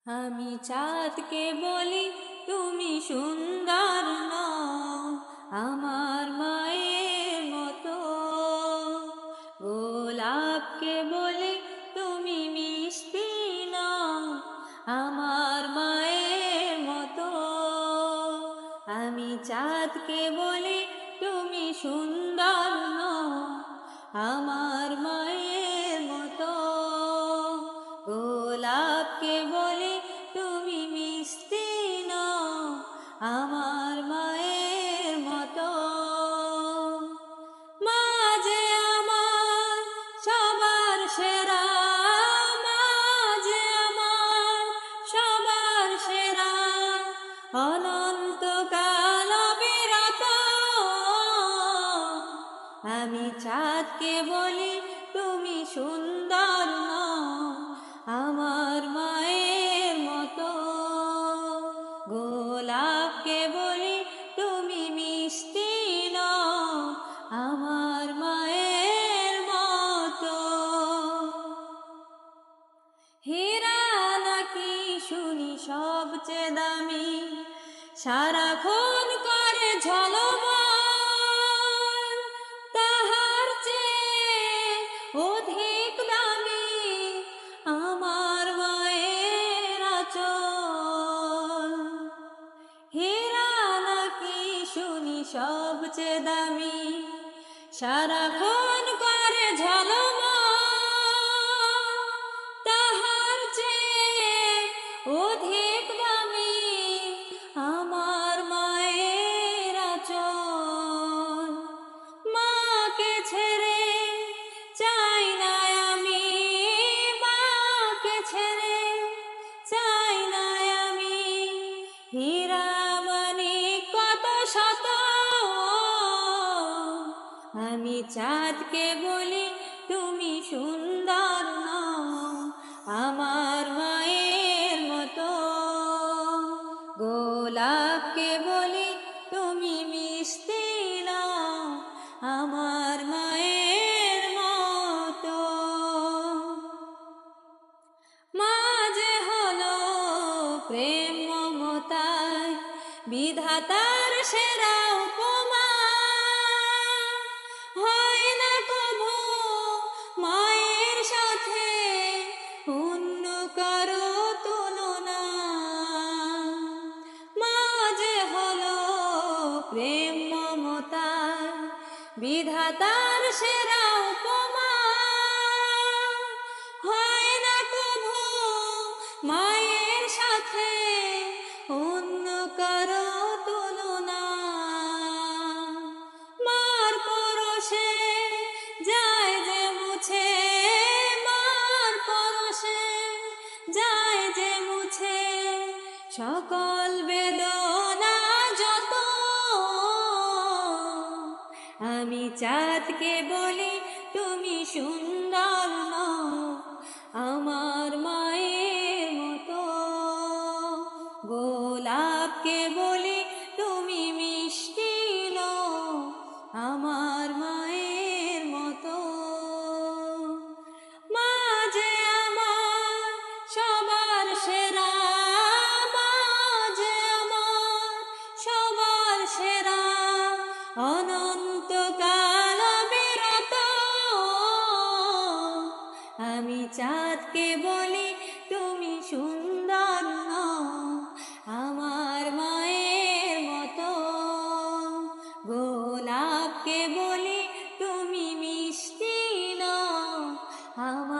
আমি চাঁদকে বলি তুমি সুন্দর নও আমার মায়ের মতো, গোলাপকে বলি তুমি মিষ্টি নও আমার মায়ের মতো। আমি চাঁদকে বলি তুমি সুন্দর নও আমার মায়ের মতো, গোলাপকে বলি তুমি মিষ্টি নও আমার মায়ের মতো। মা যে আমার সবার সেরা, মা যে আমার সবার সেরা, অনন্তকাল অবিরত। আমি চাঁদকে বলি তুমি সুন্দর নও আমার মায়ের মতো, গোলাপকে বলি তুমি মিষ্টি নও আমার মায়ের মতো। হীরা নাকি শুনি সবচেয়ে দামি, সারাক্ষণ করে ঝলমল, তাহার চেয়ে অধিক দামি আমার মায়ের আঁচল। হীরা নাকি শুনি সবচেয়ে দামি, সারাক্ষণ করে ঝলমল, তাহার চেয়ে অধিক দামি আমার মায়ের আঁচল। মাকে ছেড়ে চাই না আমি, মাকে ছেড়ে চাই না আমি, হীরা মানিক কত শত। আমি চাঁদকে বলি তুমি সুন্দর নও আমার মায়ের মতো, গোলাপকে বলি তুমি মিষ্টি নও আমার মায়ের মতো। মা যে হলো প্রেম মমতায় বিধাতার সেরা উপমা, হয় না কভু মায়ের সাথে অন্য কারো তুলনা। মা যে হলো প্রেম মমতায় বিধাতার সেরা উপমা, হয় না কভু মায়ের সাথে অন্য কারো তুলনা। মার পরশে যায় যে মুছে, মার পরশে যায় যে মুছে সকল বেদনা যত। আমি চাঁদকে বলি তুমি সুন্দর নও আমার মায়ের মতো, গোলাপকে বলি তুমি মিষ্টি নও আমার মায়ের মতো। মা যে আমার সবার সেরা, মা যে আমার সবার সেরা, অনন্তকাল অবিরত। আমি চাঁদকে বলি তুমি সুন্দর নও আমার মায়ের মতো, গোলাপকে বলি তুমি মিষ্টি নও আমার